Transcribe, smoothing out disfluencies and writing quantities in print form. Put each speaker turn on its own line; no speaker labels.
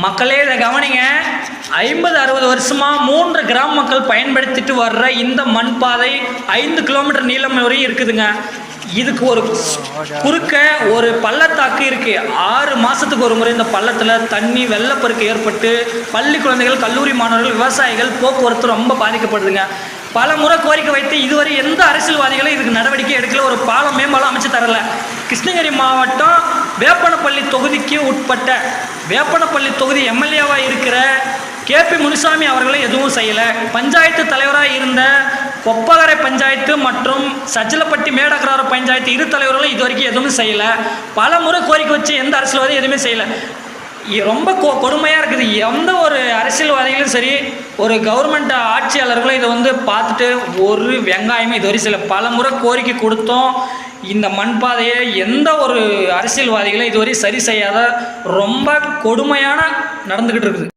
மக்களே இதை கவனிங்க. 50-60 வருஷமாக 3 கிராம மக்கள் பயன்படுத்திட்டு வர்ற இந்த மண் பாதை 5 கிலோமீட்டர் நீளம் வரையும் இருக்குதுங்க. இதுக்கு ஒரு குறுக்க ஒரு பள்ளத்தாக்கு இருக்குது. 6 மாதத்துக்கு ஒரு முறை இந்த பள்ளத்தில் தண்ணி வெள்ளப்பெருக்கு ஏற்பட்டு பள்ளி குழந்தைகள், கல்லூரி மாணவர்கள், விவசாயிகள், போக்குவரத்து ரொம்ப பாதிக்கப்படுதுங்க. பல முறை கோரிக்கை வைத்து இதுவரை எந்த அரசியல்வாதிகளும் இதுக்கு நடவடிக்கை எடுக்கல. ஒரு பாலம் மேம்பாலம் அமைச்சு தரல. கிருஷ்ணகிரி மாவட்டம் வேப்பனப்பள்ளி தொகுதிக்கு உட்பட்ட வேப்பனப்பள்ளி தொகுதி எம்எல்ஏவாக இருக்கிற கேபி முனுசாமி அவர்களும் எதுவும் செய்யலை. பஞ்சாயத்து தலைவராக இருந்த கொப்பகரை பஞ்சாயத்து மற்றும் சஜ்ஜலப்பட்டி மேடகரார பஞ்சாயத்து இரு தலைவர்களும் இது வரைக்கும் எதுவும் செய்யலை. பல முறை கோரிக்கை வச்சு எந்த அரசியல்வாதியும் எதுவுமே செய்யலை. ரொம்ப கொடுமையாக இருக்குது. எந்த ஒரு அரசியல்வாதிகளும் சரி, ஒரு கவர்மெண்ட் ஆட்சியாளர்களும் இதை பார்த்துட்டு ஒரு வெங்காயமே இதுவரை சில பல முறை கோரிக்கை கொடுத்தோம். இந்த மண் பாதையை எந்த ஒரு அரசியல்வாதிகளும் இதுவரை சரி செய்யாத ரொம்ப கொடுமையான நடந்துக்கிட்டு இருக்குது.